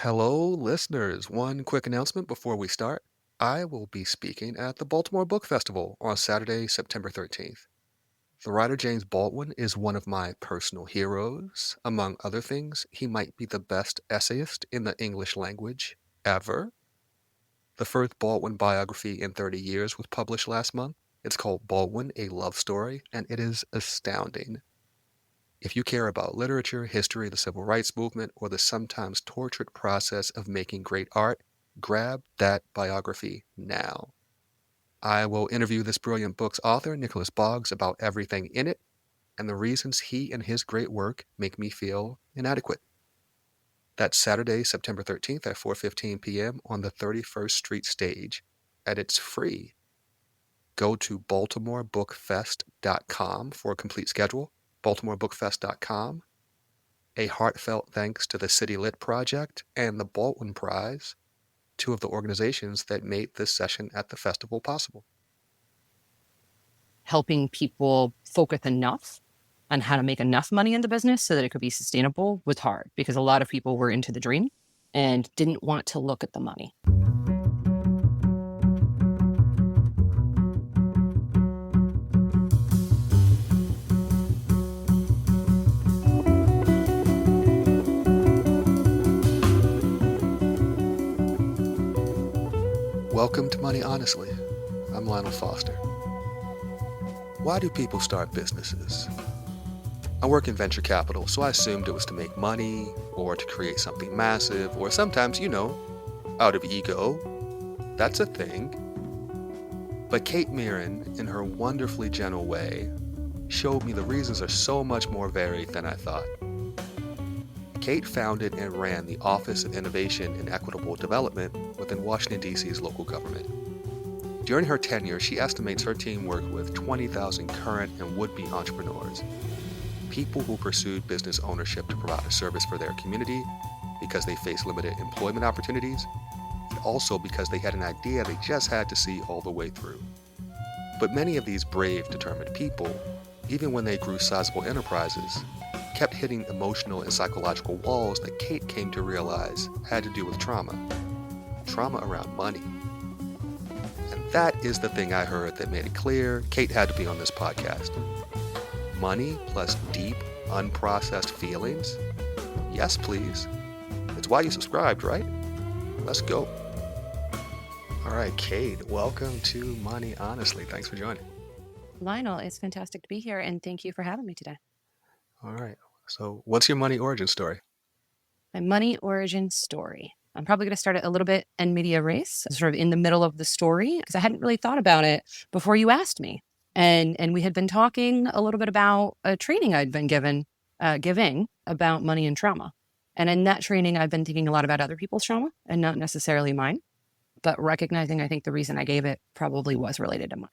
Hello, listeners. One quick announcement before we start. I will be speaking at the Baltimore Book Festival on Saturday, September 13th. The writer James Baldwin is one of my personal heroes. Among other things, he might be the best essayist in the English language ever. The first Baldwin biography in 30 years was published last month. It's called Baldwin, A Love Story, and it is astounding. If you care about literature, history, the civil rights movement, or the sometimes tortured process of making great art, grab that biography now. I will interview this brilliant book's author, Nicholas Boggs, about everything in it and the reasons he and his great work make me feel inadequate. That's Saturday, September 13th at 4:15 p.m. on the 31st Street stage, and it's free. Go to baltimorebookfest.com for a complete schedule, baltimorebookfest.com. A heartfelt thanks to the City Lit Project and the Baldwin Prize, two of the organizations that made this session at the festival possible. Helping people focus enough on how to make enough money in the business so that it could be sustainable was hard because a lot of people were into the dream and didn't want to look at the money. Welcome to Money Honestly. I'm Lionel Foster. Why do people start businesses? I work in venture capital, so I assumed it was to make money or to create something massive, or sometimes, out of ego. That's a thing. But Kate Mereand, in her wonderfully gentle way, showed me the reasons are so much more varied than I thought. Kate founded and ran the Office of Innovation and Equitable Development within Washington, D.C.'s local government. During her tenure, she estimates her team worked with 20,000 current and would-be entrepreneurs, people who pursued business ownership to provide a service for their community because they faced limited employment opportunities, and also because they had an idea they just had to see all the way through. But many of these brave, determined people, even when they grew sizable enterprises, kept hitting emotional and psychological walls that Kate came to realize had to do with trauma. Trauma around money. And that is the thing I heard that made it clear Kate had to be on this podcast. Money plus deep, unprocessed feelings? Yes, please. It's why you subscribed, right? Let's go. All right, Kate, welcome to Money Honestly. Thanks for joining. Lionel, it's fantastic to be here, and thank you for having me today. All right. So what's your money origin story? My money origin story. I'm probably going to start it a little bit in media res, sort of in the middle of the story, because I hadn't really thought about it before you asked me. And we had been talking a little bit about a training I'd been giving about money and trauma. And in that training, I've been thinking a lot about other people's trauma and not necessarily mine, but recognizing I think the reason I gave it probably was related to mine.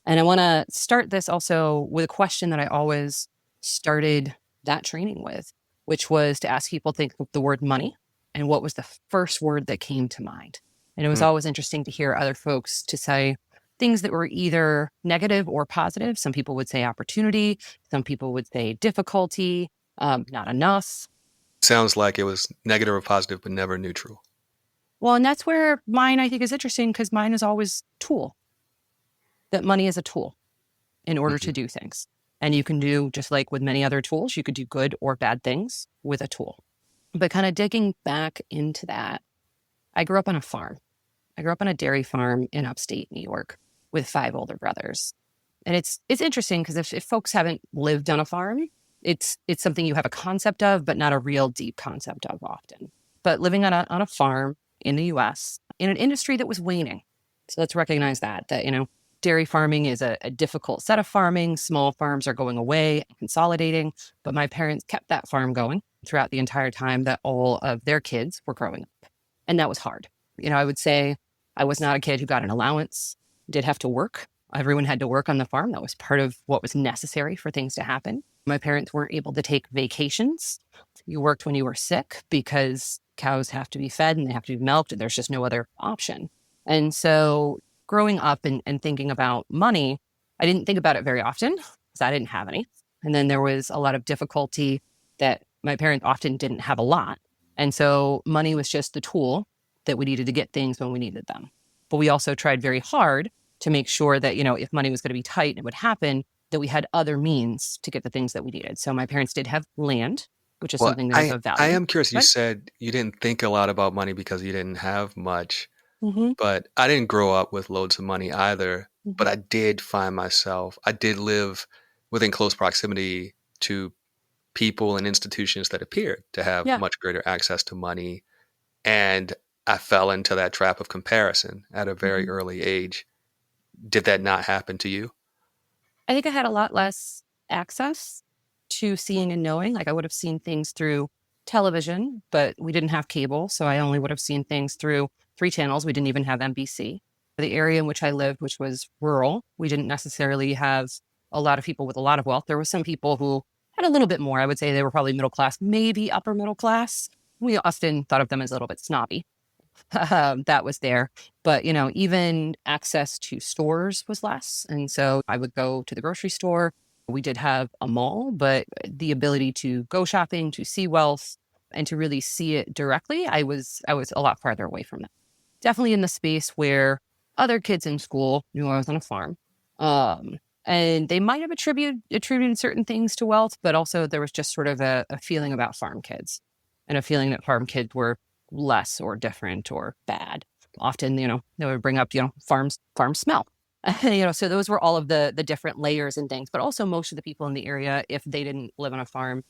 And I want to start this also with a question that I always started that training with, which was to ask people to think of the word money and what was the first word that came to mind. And it was always interesting to hear other folks to say things that were either negative or positive. Some people would say opportunity. Some people would say difficulty, not enough. Sounds like it was negative or positive, but never neutral. Well, and that's where mine, I think, is interesting because mine is always tool. That money is a tool in order to do things. And you can do, just like with many other tools, you could do good or bad things with a tool. But kind of digging back into that, I grew up on a farm. I grew up on a dairy farm in upstate New York with 5 older brothers. And it's interesting because if folks haven't lived on a farm, it's something you have a concept of, but not a real deep concept of often. But living on a farm in the U.S. in an industry that was waning. So let's recognize that dairy farming is a difficult set of farming. Small farms are going away, consolidating. But my parents kept that farm going throughout the entire time that all of their kids were growing up. And that was hard. I would say I was not a kid who got an allowance, did have to work. Everyone had to work on the farm. That was part of what was necessary for things to happen. My parents weren't able to take vacations. You worked when you were sick because cows have to be fed and they have to be milked. And there's just no other option. And so growing up and thinking about money, I didn't think about it very often because I didn't have any. And then there was a lot of difficulty that my parents often didn't have a lot. And so money was just the tool that we needed to get things when we needed them. But we also tried very hard to make sure that, if money was going to be tight and it would happen, that we had other means to get the things that we needed. So my parents did have land, which is Well, something that is I of I value. am curious. You But said you didn't think a lot about money because you didn't have much, hmm but I didn't grow up with loads of money either. But hmm I did live within close proximity to people and institutions that appeared to have yeah. much greater access to money. And I fell into that trap of comparison at a very hmm early age. Did that not happen to you? I think I had a lot less access to seeing and knowing. Like I would have seen things through television, but we didn't have cable. So I only would have seen things through three channels. We didn't even have NBC. The area in which I lived, which was rural, we didn't necessarily have a lot of people with a lot of wealth. There were some people who had a little bit more. I would say they were probably middle class, maybe upper middle class. We often thought of them as a little bit snobby. That was there. But, even access to stores was less. And so I would go to the grocery store. We did have a mall, but the ability to go shopping, to see wealth, and to really see it directly, I was a lot farther away from that. Definitely in the space where other kids in school knew I was on a farm. Um, and they might have attributed certain things to wealth, but also there was just sort of a feeling about farm kids and a feeling that farm kids were less or different or bad. Often, they would bring up, farm smell. So those were all of the different layers and things. But also most of the people in the area, if they didn't live on a farm,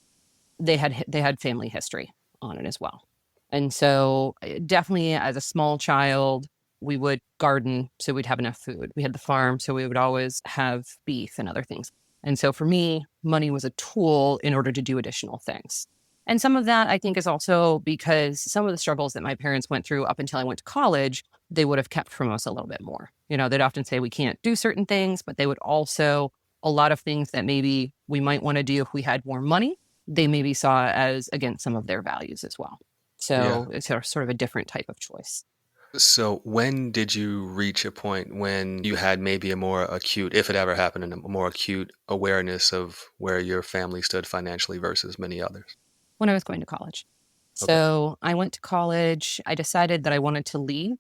they had family history on it as well. And so definitely as a small child, we would garden so we'd have enough food. We had the farm, so we would always have beef and other things. And so for me, money was a tool in order to do additional things. And some of that I think is also because some of the struggles that my parents went through up until I went to college, they would have kept from us a little bit more. They'd often say we can't do certain things, but they would also, a lot of things that maybe we might want to do if we had more money, they maybe saw as against some of their values as well. Yeah. So it's sort of a different type of choice. So when did you reach a point when you had maybe a more acute, if it ever happened, a more acute awareness of where your family stood financially versus many others? When I was going to college. Okay. So I went to college. I decided that I wanted to leave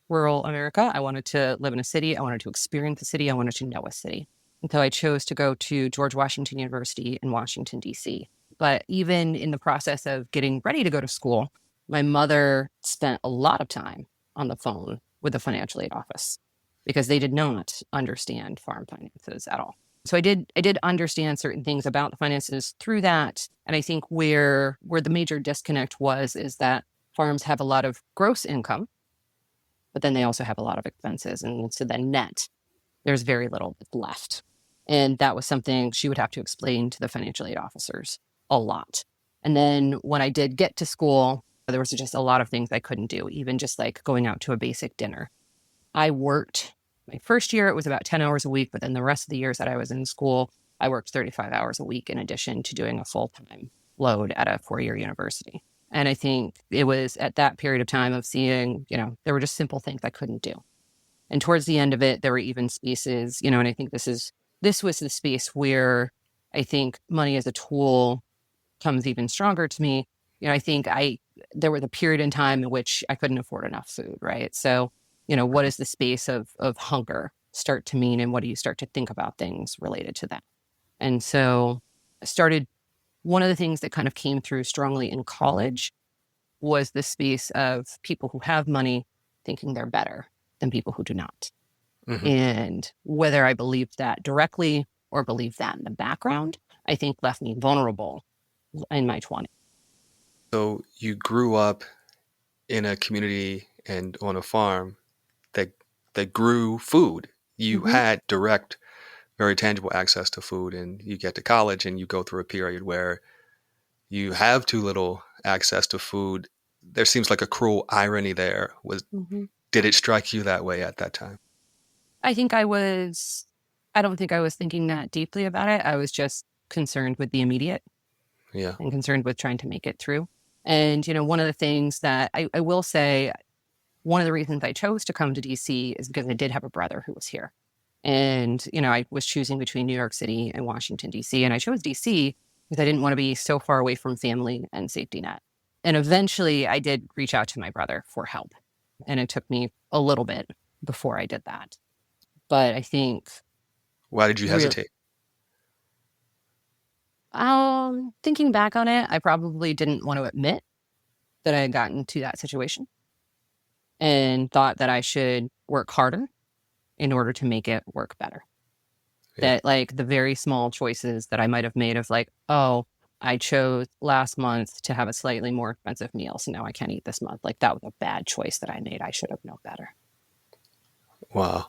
rural America. I wanted to live in a city. I wanted to experience the city. I wanted to know a city. And so I chose to go to George Washington University in Washington, D.C. But even in the process of getting ready to go to school, my mother spent a lot of time on the phone with the financial aid office because they did not understand farm finances at all. So I did understand certain things about the finances through that. And I think where the major disconnect is that farms have a lot of gross income, but then they also have a lot of expenses. And so then net, there's very little left. And that was something she would have to explain to the financial aid officers a lot. And then when I did get to school, there was just a lot of things I couldn't do, even just like going out to a basic dinner. I worked my first year, it was about 10 hours a week, but then the rest of the years that I was in school, I worked 35 hours a week in addition to doing a full-time load at a four-year university. And I think it was at that period of time of seeing, there were just simple things I couldn't do. And towards the end of it, there were even spaces, and I think this was the space where I think money as a tool comes even stronger to me. I think there was a period in time in which I couldn't afford enough food, right? So, what does the space of hunger start to mean, and what do you start to think about things related to that? And so I started, one of the things that kind of came through strongly in college was the space of people who have money thinking they're better than people who do not. Hmm. And whether I believed that directly or believed that in the background, I think left me vulnerable in my 20s. So you grew up in a community and on a farm that that grew food. You hmm had direct, very tangible access to food, and you get to college and you go through a period where you have too little access to food. There seems like a cruel irony there. hmm Did it strike you that way at that time? I think I don't think I was thinking that deeply about it. I was just concerned with the immediate Yeah. and concerned with trying to make it through. And, one of the things that I will say, one of the reasons I chose to come to DC is because I did have a brother who was here. And, I was choosing between New York City and Washington, DC. And I chose DC because I didn't want to be so far away from family and safety net. And eventually I did reach out to my brother for help. And it took me a little bit before I did that. But I think Why did you real hesitate? thinking back on it, I probably didn't want to admit that I had gotten to that situation and thought that I should work harder in order to make it work better. Yeah. That like the very small choices that I might have made of like, oh, I chose last month to have a slightly more expensive meal, so now I can't eat this month. Like that was a bad choice that I made. I should have known better. Wow.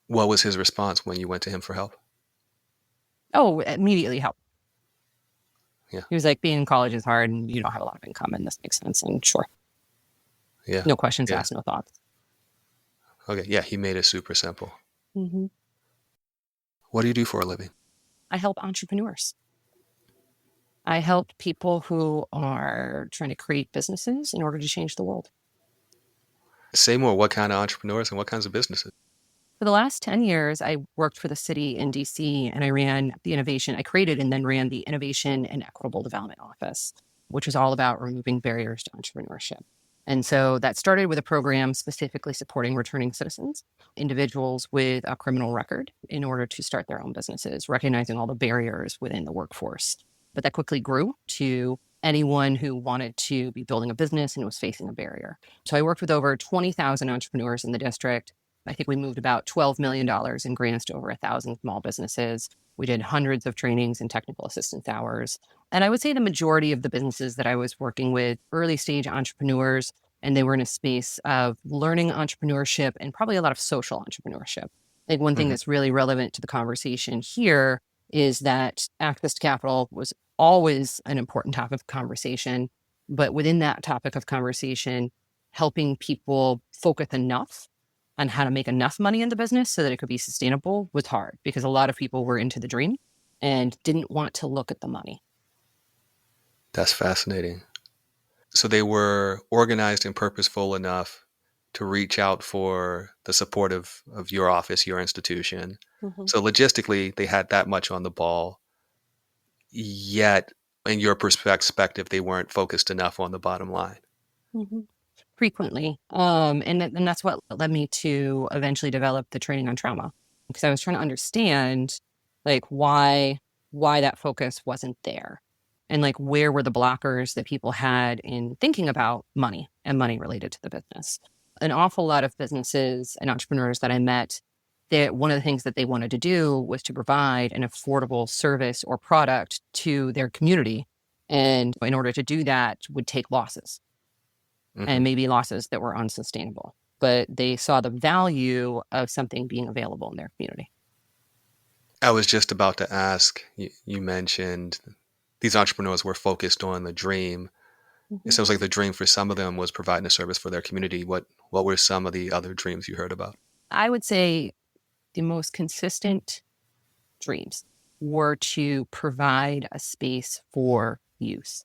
What was his response when you went to him for help? Oh, immediately help. Yeah. He was like, being in college is hard and you don't have a lot of income and this makes sense. And sure, Yeah. no questions Yeah. asked, no thoughts. Okay. Yeah. He made it super simple. Mm-hmm. What do you do for a living? I help entrepreneurs. I help people who are trying to create businesses in order to change the world. Say more. What kind of entrepreneurs and what kinds of businesses? For the last 10 years, I worked for the city in DC and I ran the innovation. I created and then ran the Innovation and Equitable Development Office, which was all about removing barriers to entrepreneurship. And so that started with a program specifically supporting returning citizens, individuals with a criminal record, in order to start their own businesses, recognizing all the barriers within the workforce. But that quickly grew to anyone who wanted to be building a business and was facing a barrier. So I worked with over 20,000 entrepreneurs in the district. I think we moved about $12 million in grants to over 1,000 small businesses. We did hundreds of trainings and technical assistance hours. And I would say the majority of the businesses that I was working with, early stage entrepreneurs, and they were in a space of learning entrepreneurship and probably a lot of social entrepreneurship. I think one thing Mhm. that's really relevant to the conversation here is that access to capital was always an important topic of conversation. But within that topic of conversation, helping people focus enough on how to make enough money in the business so that it could be sustainable was hard because a lot of people were into the dream and didn't want to look at the money. That's fascinating. So they were organized and purposeful enough to reach out for the support of your office, your institution. Mm-hmm. So logistically, they had that much on the ball, yet in your perspective, they weren't focused enough on the bottom line. Mm-hmm. Frequently. And that's what led me to eventually develop the training on trauma because I was trying to understand like why that focus wasn't there and like where were the blockers that people had in thinking about money and money related to the business. An awful lot of businesses and entrepreneurs that I met, that one of the things that they wanted to do was to provide an affordable service or product to their community. And in order to do that would take losses and Hmm. maybe losses that were unsustainable. But they saw the value of something being available in their community. I was just about to ask, you mentioned these entrepreneurs were focused on the dream. It Mm-hmm. sounds like the dream for some of them was providing a service for their community. What were some of the other dreams you heard about? I would say the most consistent dreams were to provide a space for youth.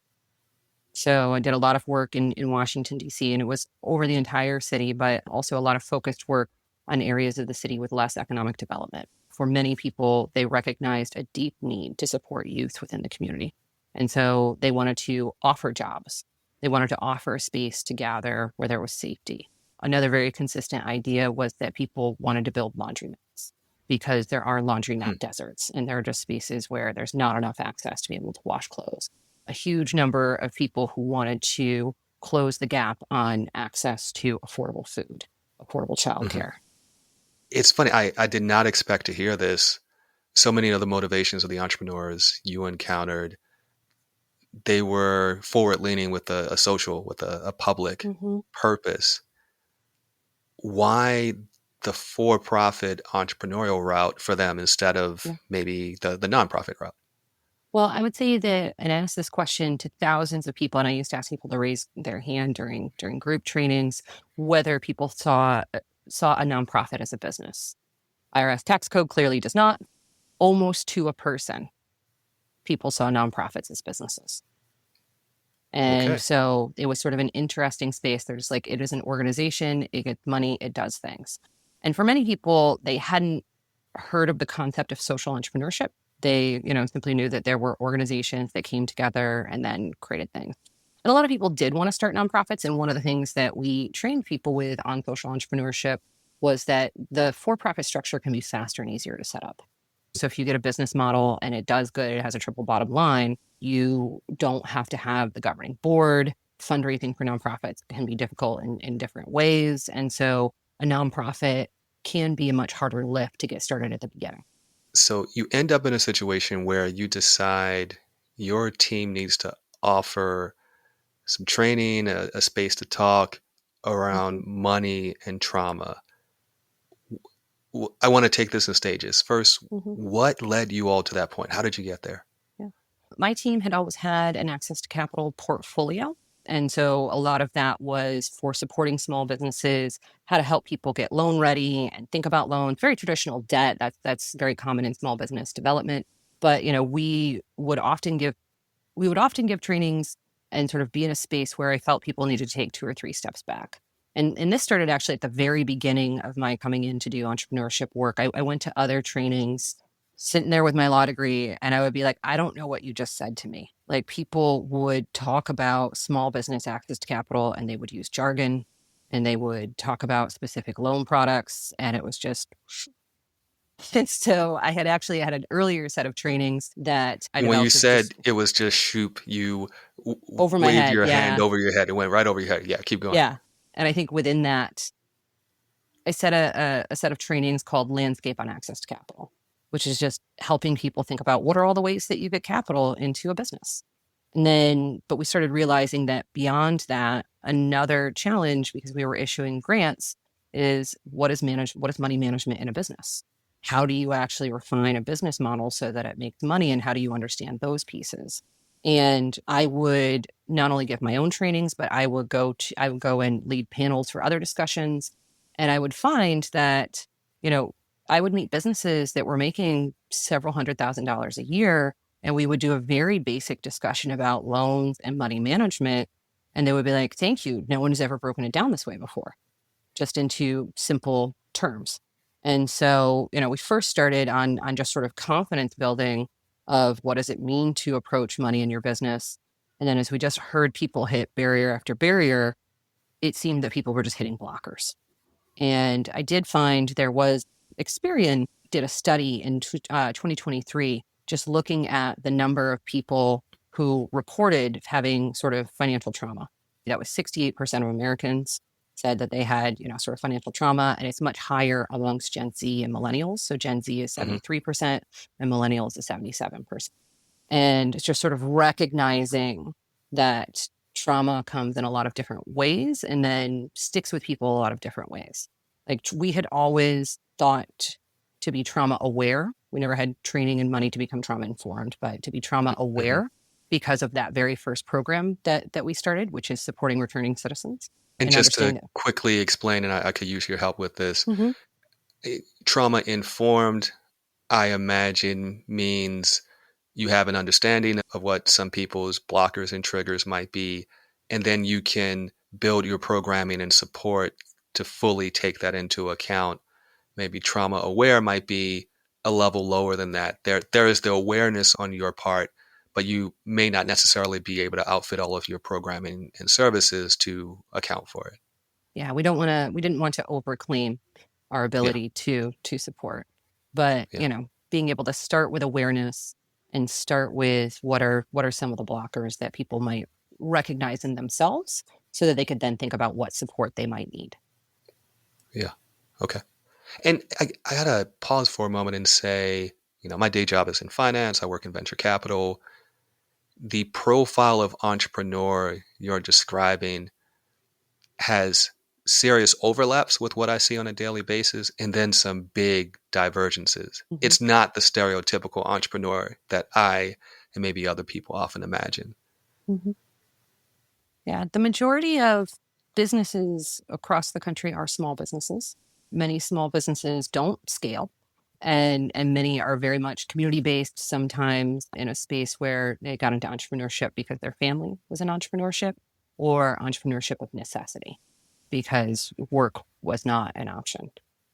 So I did a lot of work in Washington, D.C., and it was over the entire city, but also a lot of focused work on areas of the city with less economic development. For many people, they recognized a deep need to support youth within the community. And so they wanted to offer jobs. They wanted to offer a space to gather where there was safety. Another very consistent idea was that people wanted to build laundromats because there are laundromat deserts and there are just spaces where there's not enough access to be able to wash clothes. A huge number of people who wanted to close the gap on access to affordable food, affordable Hmm. childcare. It's funny. I did not expect to hear this. So many of the motivations of the entrepreneurs you encountered, they were forward leaning with a social, with a public Mm-hmm. purpose. Why the for profit entrepreneurial route for them instead of Yeah. maybe the nonprofit route? Well, I would say that, and I asked this question to thousands of people, and I used to ask people to raise their hand during group trainings, whether people saw a nonprofit as a business. IRS tax code clearly does not. Almost to a person, people saw nonprofits as businesses. And Okay. so it was sort of an interesting space. They're just like, it is an organization, it gets money, it does things. And for many people, they hadn't heard of the concept of social entrepreneurship. They, simply knew that there were organizations that came together and then created things. And a lot of people did want to start nonprofits. And one of the things that we trained people with on social entrepreneurship was that the for-profit structure can be faster and easier to set up. So if you get a business model and it does good, it has a triple bottom line, you don't have to have the governing board. Fundraising for nonprofits can be difficult in different ways. And so a nonprofit can be a much harder lift to get started at the beginning. So you end up in a situation where you decide your team needs to offer some training, a space to talk around money and trauma. I want to take this in stages. First, what led you all to that point? How did you get there? Yeah. My team had always had an access to capital portfolio. And so a lot of that was for supporting small businesses, how to help people get loan ready and think about loans, very traditional debt. That's very common in small business development. But, we would often give trainings and sort of be in a space where I felt people needed to take 2 or 3 steps back. And this started actually at the very beginning of my coming in to do entrepreneurship work. I went to other trainings, sitting there with my law degree, and I would be like, I don't know what you just said to me. Like, people would talk about small business access to capital and they would use jargon and they would talk about specific loan products. And it was just, and so I had actually had an earlier set of trainings that I When you developed said it was just shoop, you over my waved head. your hand Yeah. over your head. It went right over your head. Yeah, keep going. Yeah. And I think within that, I set a set of trainings called Landscape on Access to Capital, which is just helping people think about what are all the ways that you get capital into a business. And then, but we started realizing that beyond that, another challenge, because we were issuing grants, is what is money management in a business? How do you actually refine a business model so that it makes money, and how do you understand those pieces? And I would not only give my own trainings, but I would go and lead panels for other discussions. And I would find that, I would meet businesses that were making several $100,000 a year, and we would do a very basic discussion about loans and money management. And they would be like, thank you. No one has ever broken it down this way before, just into simple terms. And so, we first started on just sort of confidence building of what does it mean to approach money in your business. And then as we just heard people hit barrier after barrier, it seemed that people were just hitting blockers. And I did find there was Experian did a study in 2023, just looking at the number of people who reported having sort of financial trauma. That was 68% of Americans said that they had, sort of financial trauma, and it's much higher amongst Gen Z and millennials. So Gen Z is 73% and millennials is 77%. And it's just sort of recognizing that trauma comes in a lot of different ways and then sticks with people a lot of different ways. Like, we had always thought to be trauma aware. We never had training in money to become trauma informed, but to be trauma aware because of that very first program that we started, which is supporting returning citizens. And just to quickly explain, and I could use your help with this, trauma informed, I imagine, means you have an understanding of what some people's blockers and triggers might be, and then you can build your programming and support to fully take that into account. Maybe trauma aware might be a level lower than that. There is the awareness on your part, but you may not necessarily be able to outfit all of your programming and services to account for it. Yeah, we didn't want to overclaim our ability to support. But, being able to start with awareness and start with what are some of the blockers that people might recognize in themselves so that they could then think about what support they might need. Yeah. Okay. And I got to pause for a moment and say, my day job is in finance. I work in venture capital. The profile of entrepreneur you're describing has serious overlaps with what I see on a daily basis, and then some big divergences. It's not the stereotypical entrepreneur that I and maybe other people often imagine. Yeah, the majority of businesses across the country are small businesses. Many small businesses don't scale, and many are very much community-based, sometimes in a space where they got into entrepreneurship because their family was in entrepreneurship, or entrepreneurship of necessity because work was not an option.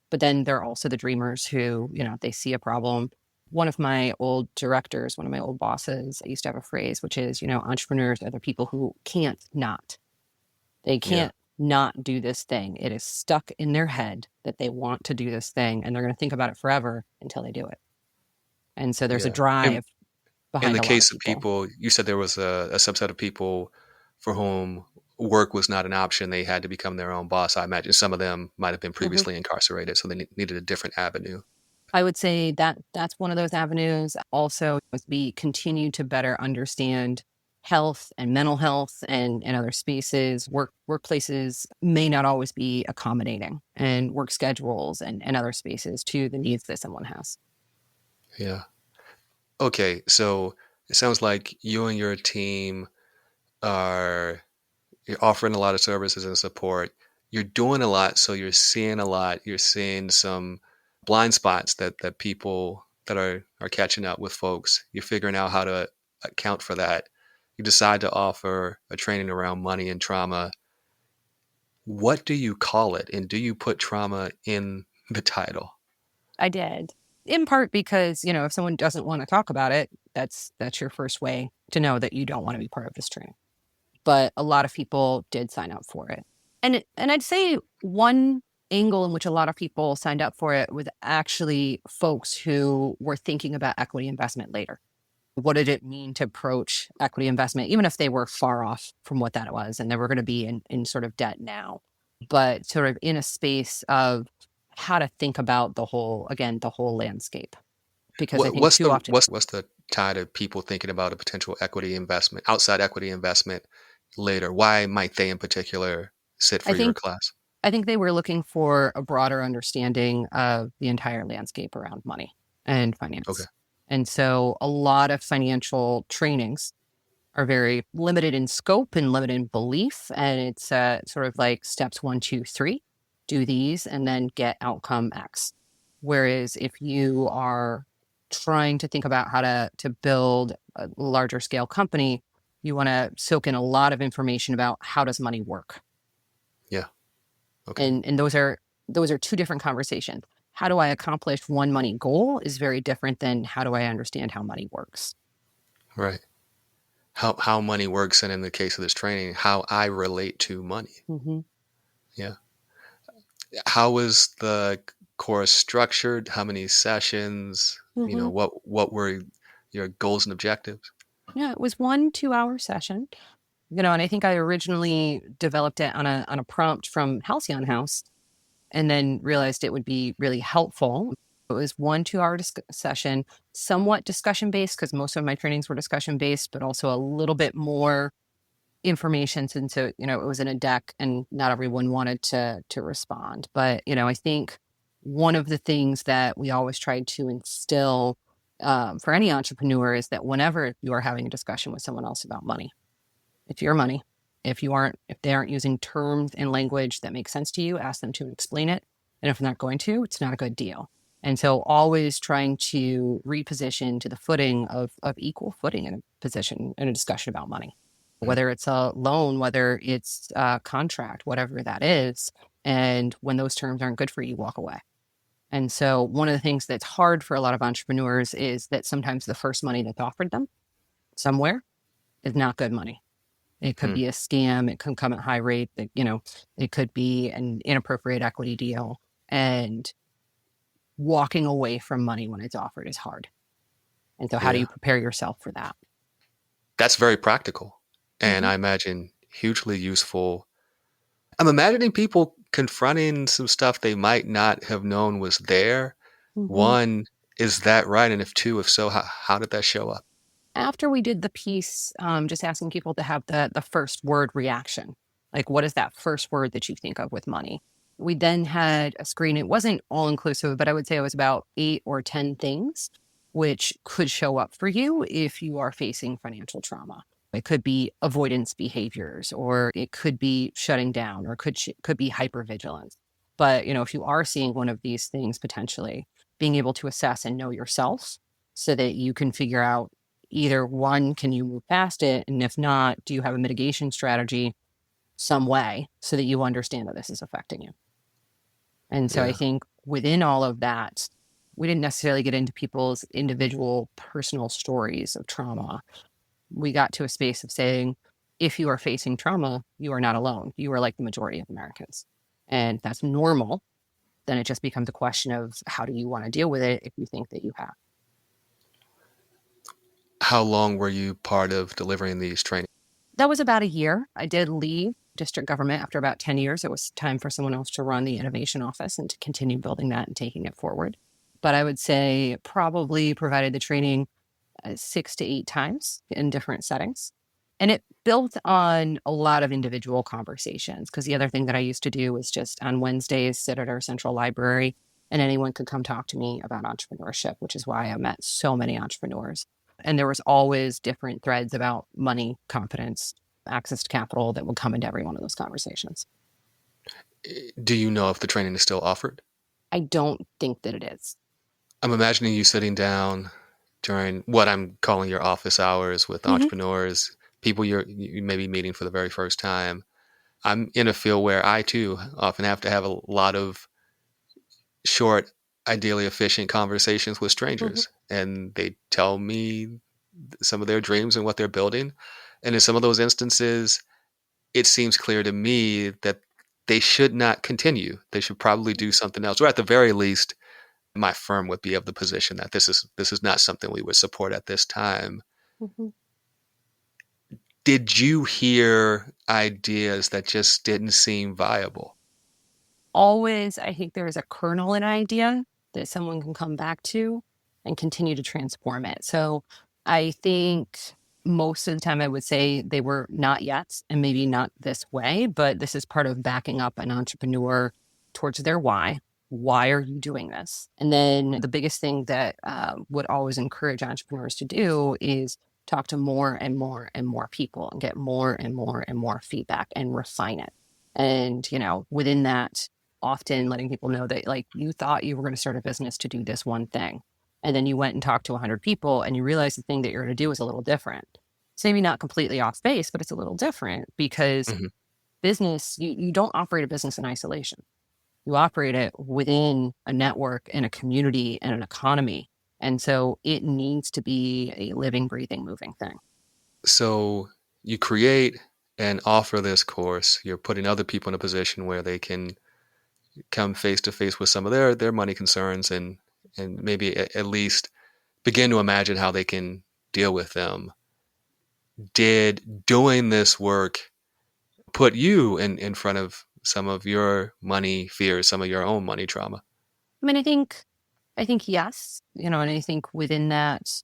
But then there are also the dreamers who, they see a problem One of my old directors, one of my old bosses, I used to have a phrase, which is, entrepreneurs are the people who can't not. They Yeah. can't not do this thing. It is stuck in their head that they want to do this thing, and they're going to think about it forever until they do it. And so there's a Yeah. And drive in behind the a lot of case of people. people, you said there was a subset of people for whom work was not an option. They had to become their own boss. I imagine some of them might have been Mhm. previously incarcerated, so they needed a different avenue. I would say that that's one of those avenues. Also, as we continue to better understand health and mental health and other spaces, workplaces may not always be accommodating, and work schedules and other spaces to the needs that someone has. Yeah. Okay, so it sounds like you and your team are you're offering a lot of services and support. You're doing a lot, so you're seeing a lot. You're seeing some blind spots that people that are catching up with folks. You're figuring out how to account for that. You decide to offer a training around money and trauma. What do you call it? And do you put trauma in the title? I did. In part because, if someone doesn't want to talk about it, that's your first way to know that you don't want to be part of this training. But a lot of people did sign up for it. And I'd say one angle in which a lot of people signed up for it was actually folks who were thinking about equity investment later. What did it mean to approach equity investment, even if they were far off from what that was and they were going to be in sort of debt now, but sort of in a space of how to think about the whole landscape. Because I What, think what's too the often, what's the tie to people thinking about a potential equity investment, outside equity investment later? Why might they in particular sit I for your think class? I think they were looking for a broader understanding of the entire landscape around money and Okay. finance. And so a lot of financial trainings are very limited in scope and limited in belief. And it's sort of like steps 1, 2, 3, do these and then get outcome X. Whereas if you are trying to think about how to build a larger scale company, you want to soak in a lot of information about how does money work. Yeah. Okay. And those are two different conversations. How do I accomplish one money goal is very different than how do I understand how money works. Right. How money works, and in the case of this training, how I relate to money. Hmm. Yeah. How was the course structured? How many sessions? Hmm. What were your goals and objectives? Yeah, it was 1 2 hour session. And I think I originally developed it on a prompt from Halcyon House, and then realized it would be really helpful. It was 1 2 hour session, somewhat discussion based because most of my trainings were discussion based, but also a little bit more information since it was in a deck and not everyone wanted to respond. But I think one of the things that we always tried to instill for any entrepreneur is that whenever you are having a discussion with someone else about money, it's your money. If they aren't using terms and language that make sense to you, ask them to explain it. And if they're not going to, it's not a good deal. And so always trying to reposition to the footing of equal footing in a position in a discussion about money, Mm. whether it's a loan, whether it's a contract, whatever that is. And when those terms aren't good for you, walk away. And so one of the things that's hard for a lot of entrepreneurs is that sometimes the first money that's offered them somewhere is not good money. It could Hmm. be a scam. It can come at high rate. It could be an inappropriate equity deal. And walking away from money when it's offered is hard. And so how do Yeah. you prepare yourself for that? That's very practical, and Hmm. I imagine hugely useful. I'm imagining people confronting some stuff they might not have known was there. Hmm. One, is that right? And if two, if so, how did that show up? After we did the piece, just asking people to have the first word reaction. Like, what is that first word that you think of with money? We then had a screen. It wasn't all inclusive, but I would say it was about 8 or 10 things which could show up for you if you are facing financial trauma. It could be avoidance behaviors, or it could be shutting down, or could be hypervigilance. But if you are seeing one of these things potentially, being able to assess and know yourself so that you can figure out either one, can you move past it? And if not, do you have a mitigation strategy some way so that you understand that this is affecting you? And so I Yeah. think within all of that, we didn't necessarily get into people's individual personal stories of trauma. We got to a space of saying, if you are facing trauma, you are not alone. You are like the majority of Americans. And that's normal. Then it just becomes a question of how do you want to deal with it if you think that you have. How long were you part of delivering these trainings? That was about a year. I did leave district government after about 10 years. It was time for someone else to run the innovation office and to continue building that and taking it forward. But I would say probably provided the training 6 to 8 times in different settings. And it built on a lot of individual conversations, because the other thing that I used to do was just on Wednesdays sit at our central library and anyone could come talk to me about entrepreneurship, which is why I met so many entrepreneurs. And there was always different threads about money, confidence, access to capital that would come into every one of those conversations. Do you know if the training is still offered? I don't think that it is. I'm imagining you sitting down during what I'm calling your office hours with Mhm. entrepreneurs, people you may be meeting for the very first time. I'm in a field where I too often have to have a lot of short, ideally efficient conversations with Mhm. strangers, and they tell me some of their dreams and what they're building. And in some of those instances, it seems clear to me that they should not continue. They should probably do something else, or at the very least, my firm would be of the position that this is not something we would support at this time. Mhm. Did you hear ideas that just didn't seem viable? Always, I think there is a kernel in an idea that someone can come back to and continue to transform it. So I think most of the time I would say they were not yet, and maybe not this way, but this is part of backing up an entrepreneur towards their why. Why are you doing this? And then the biggest thing that would always encourage entrepreneurs to do is talk to more and more and more people and get more and more and more feedback and refine it. And, within that, often letting people know that like you thought you were going to start a business to do this one thing. And then you went and talked to 100 people and you realized the thing that you're going to do is a little different. It's maybe not completely off base, but it's a little different because Hmm. business, you don't operate a business in isolation. You operate it within a network and a community and an economy. And so it needs to be a living, breathing, moving thing. So you create and offer this course. You're putting other people in a position where they can come face to face with some of their money concerns and maybe at least begin to imagine how they can deal with them. Did doing this work put you in front of some of your money fears, some of your own money trauma? I mean, I think yes, and I think within that,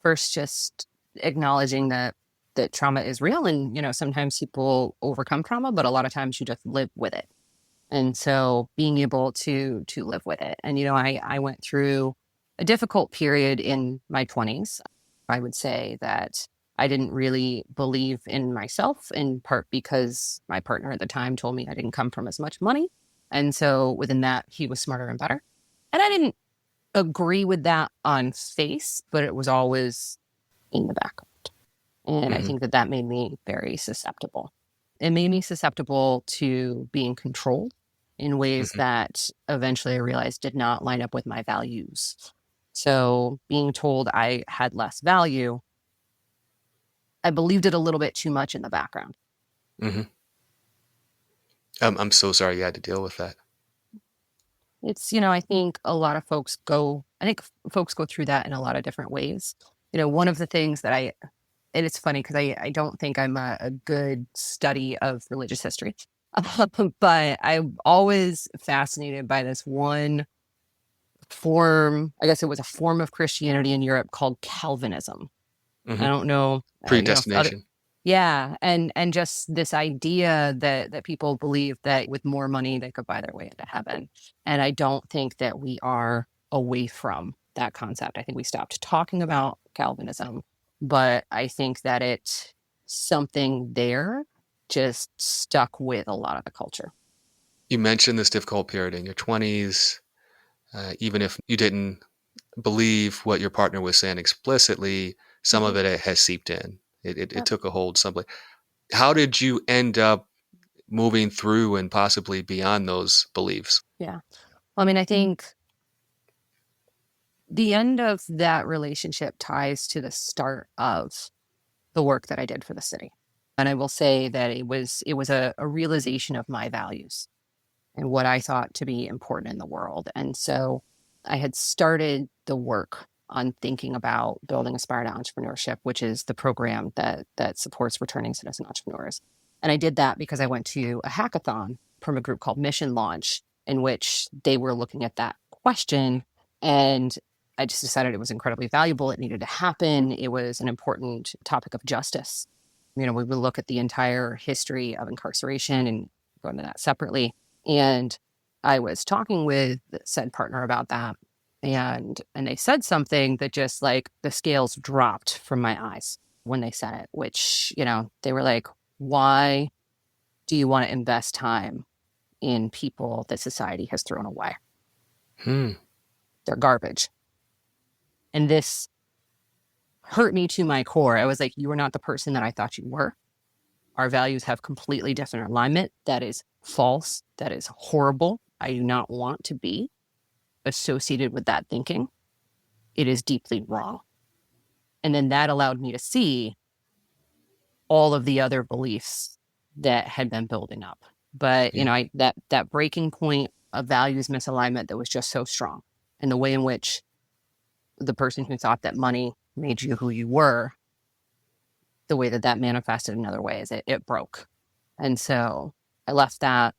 first just acknowledging that trauma is real, and sometimes people overcome trauma, but a lot of times you just live with it. And so being able to live with it. And I went through a difficult period in my 20s. I would say that I didn't really believe in myself, in part because my partner at the time told me I didn't come from as much money. And so within that, he was smarter and better. And I didn't agree with that on face, but it was always in the background. And I Hmm. think that made me very susceptible. It made me susceptible to being controlled in ways Hmm. that eventually I realized did not line up with my values. So being told I had less value, I believed it a little bit too much in the background. Hmm. I'm so sorry you had to deal with that. I think a lot of I think folks go through that in a lot of different ways. One of the things that and it's funny because I don't think I'm a good study of religious history, but I'm always fascinated by this one form. I guess it was a form of Christianity in Europe called Calvinism. I Hmm. don't know, if other, Predestination. yeah, and just this idea that people believe that with more money they could buy their way into heaven, and I don't think that we are away from that concept. I think we stopped talking about Calvinism, but I think that something there just stuck with a lot of the culture. You mentioned this difficult period in your 20s. Even if you didn't believe what your partner was saying explicitly, some of Mhm. it has seeped in. It Yep. took a hold someplace. How did you end up moving through and possibly beyond those beliefs? Yeah. Well, I mean, I think The end of that relationship ties to the start of the work that I did for the city. And I will say that it was a realization of my values and what I thought to be important in the world. And so I had started the work on thinking about building Aspire to Entrepreneurship, which is the program that supports returning citizen entrepreneurs. And I did that because I went to a hackathon from a group called Mission Launch, in which they were looking at that question. And I just decided it was incredibly valuable. It needed to happen. It was an important topic of justice. We would look at the entire history of incarceration and go into that separately. And I was talking with said partner about that. And they said something that just like the scales dropped from my eyes when they said it, which, they were like, why do you want to invest time in people that society has thrown away? They're garbage. And this hurt me to my core. I was like, you are not the person that I thought you were. Our values have completely different alignment. That is false. That is horrible. I do not want to be associated with that thinking. It is deeply wrong. And then that allowed me to see all of the other beliefs that had been building up. But, that breaking point of values misalignment that was just so strong, and the way in which the person who thought that money made you who you were, the way that manifested in other ways, it broke. And so I left that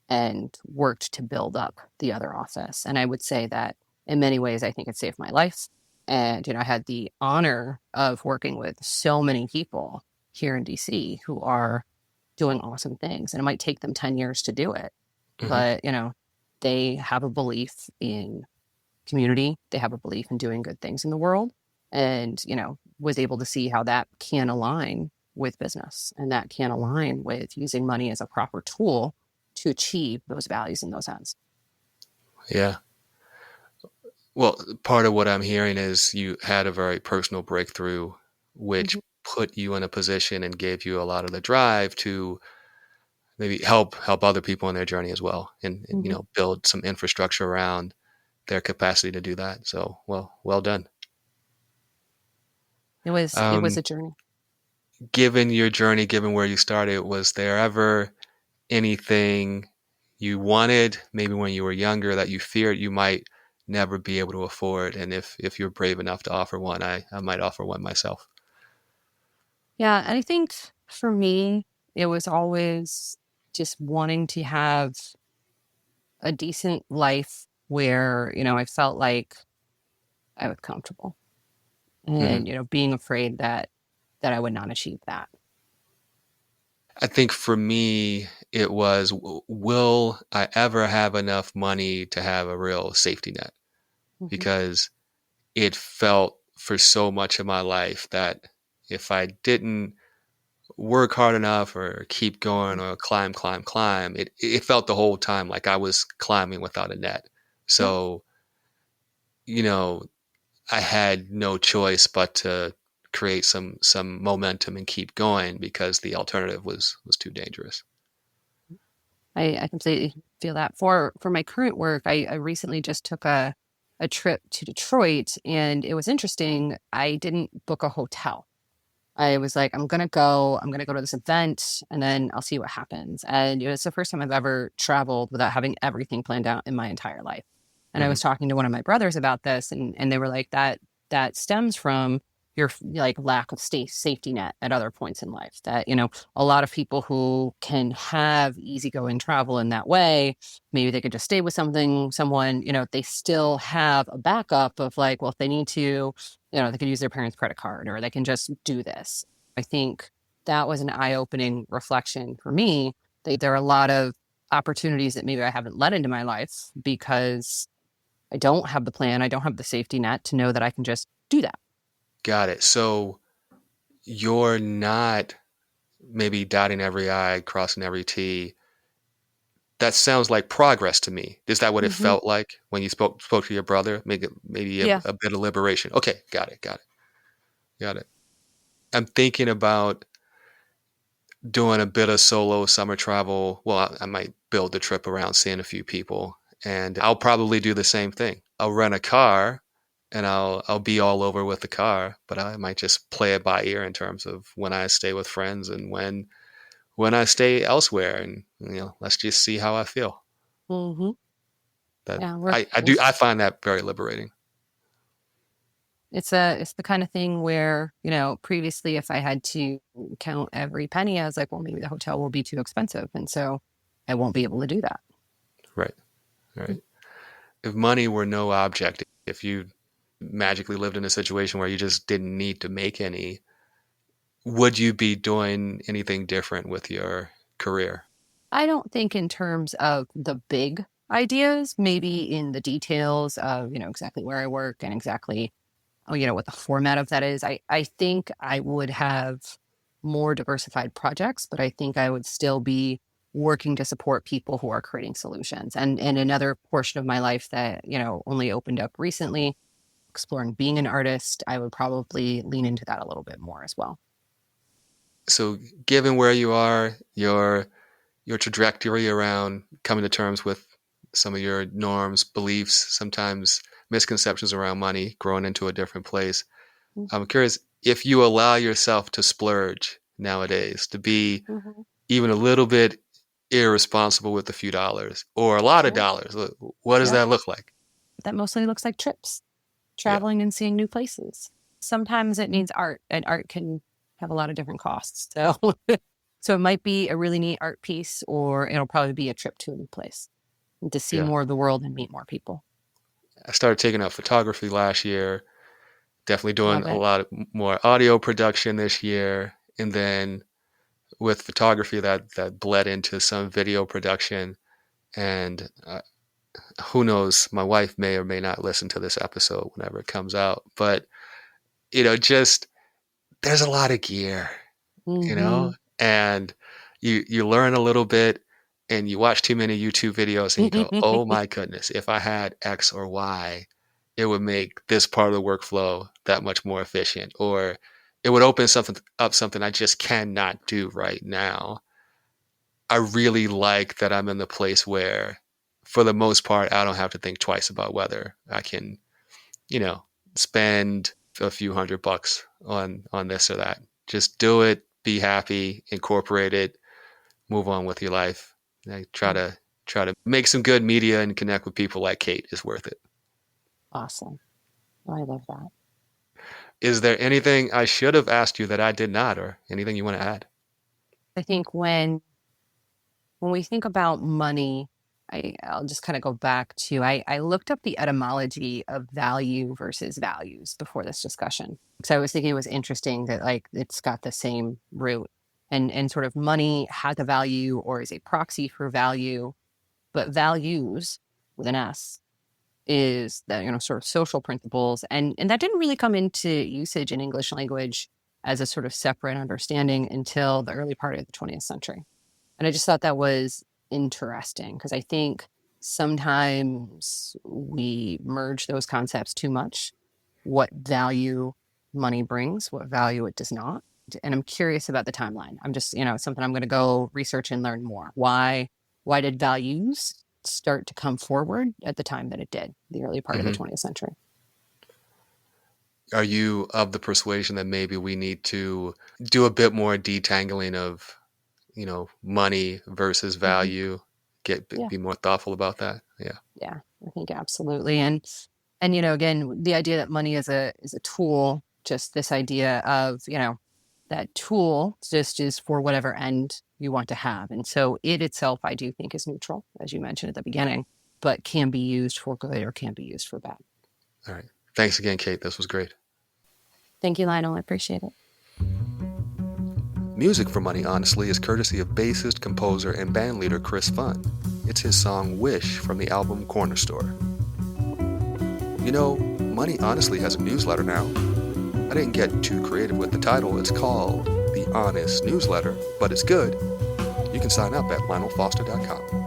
and worked to build up the other office. And I would say that in many ways, I think it saved my life. And, I had the honor of working with so many people here in DC who are doing awesome things. And it might take them 10 years to do it. Mm-hmm. But, they have a belief in community. They have a belief in doing good things in the world. And, was able to see how that can align with business, and that can align with using money as a proper tool to achieve those values and those ends. Yeah. Well, part of what I'm hearing is you had a very personal breakthrough, which put you in a position and gave you a lot of the drive to maybe help other people in their journey as well, and build some infrastructure around their capacity to do that. So, well done. It was a journey. Given your journey, given where you started, was there ever anything you wanted, maybe when you were younger, that you feared you might never be able to afford? And if you're brave enough to offer one, I might offer one myself. Yeah, and I think for me, it was always just wanting to have a decent life where, I felt like I was comfortable, and, being afraid that I would not achieve that. I think for me, it was, will I ever have enough money to have a real safety net? Because it felt for so much of my life that if I didn't work hard enough or keep going or climb, it felt the whole time like I was climbing without a net. So, I had no choice but to create some momentum and keep going, because the alternative was too dangerous. I completely feel that. For my current work, I recently just took a trip to Detroit, and it was interesting. I didn't book a hotel. I was like, I'm going to go to this event, and then I'll see what happens. And it's the first time I've ever traveled without having everything planned out in my entire life. And I was talking to one of my brothers about this, and they were like, that stems from your like lack of safety net at other points in life. That, a lot of people who can have easygoing travel in that way, maybe they could just stay with someone, they still have a backup of like, well, if they need to, they could use their parents' credit card, or they can just do this. I think that was an eye-opening reflection for me. There are a lot of opportunities that maybe I haven't let into my life because I don't have the plan. I don't have the safety net to know that I can just do that. Got it. So you're not maybe dotting every I, crossing every T. That sounds like progress to me. Is that what it felt like when you spoke to your brother? Maybe a bit of liberation. Okay, got it. I'm thinking about doing a bit of solo summer travel. Well, I might build a trip around seeing a few people, and I'll probably do the same thing. I'll rent a car and I'll be all over with the car, but I might just play it by ear in terms of when I stay with friends and when I stay elsewhere, and let's just see how I feel. Mm-hmm. That Yeah, I find that very liberating. it's the kind of thing where, previously if I had to count every penny, I was like, well, maybe the hotel will be too expensive, and so I won't be able to do that. Right. Right. If money were no object, if you magically lived in a situation where you just didn't need to make any, would you be doing anything different with your career? I don't think in terms of the big ideas, maybe in the details of, exactly where I work and exactly, what the format of that is. I think I would have more diversified projects, but I think I would still be working to support people who are creating solutions. And another portion of my life that, only opened up recently, exploring being an artist, I would probably lean into that a little bit more as well. So given where you are, your trajectory around coming to terms with some of your norms, beliefs, sometimes misconceptions around money, growing into a different place. I'm curious if you allow yourself to splurge nowadays, to be Mm-hmm. even a little bit irresponsible with a few dollars or a lot of Sure. dollars. What does Yep. that look like? That mostly looks like trips, Yeah. traveling and seeing new places. Sometimes it means art, and art can have a lot of different costs. So, so it might be a really neat art piece, or it'll probably be a trip to a new place and to see Yeah. more of the world and meet more people. I started taking up photography last year, definitely doing Love a it. lot more audio production this year. And then with photography that bled into some video production. And who knows, my wife may or may not listen to this episode whenever it comes out. But, just there's a lot of gear, Mm-hmm. and you learn a little bit and you watch too many YouTube videos and you go, oh my goodness, if I had X or Y, it would make this part of the workflow that much more efficient, or it would open something I just cannot do right now. I really like that I'm in the place where, for the most part, I don't have to think twice about whether I can, you know, spend a few $100 on this or that. Just do it, be happy, incorporate it, move on with your life. Try to make some good media and connect with people like Kate is worth it. Awesome. I love that. Is there anything I should have asked you that I did not, or anything you want to add? I think when we think about money, I'll just kind of go back to I looked up the etymology of value versus values before this discussion. So I was thinking it was interesting that like it's got the same root, and sort of money has a value or is a proxy for value, but values with an S is that, sort of social principles, and that didn't really come into usage in English language as a sort of separate understanding until the early part of the 20th century. And I just thought that was interesting because I think sometimes we merge those concepts too much. What value money brings, what value it does not. And I'm curious about the timeline. I'm just, something I'm going to go research and learn more. Why did values start to come forward at the time that it did, the early part of the 20th century? Are you of the persuasion that maybe we need to do a bit more detangling of, money versus value, be more thoughtful about that? Yeah, I think absolutely. And again, the idea that money is a tool, just this idea of, that tool just is for whatever end you want to have. And so it itself, I do think, is neutral, as you mentioned at the beginning, but can be used for good or can be used for bad. All right. Thanks again, Kate. This was great. Thank you, Lionel. I appreciate it. Music for Money, Honestly, is courtesy of bassist, composer, and bandleader Chris Funn. It's his song Wish from the album Corner Store. Money Honestly has a newsletter now. I didn't get too creative with the title. It's called The Honest Newsletter, but it's good. You can sign up at lionelfoster.com.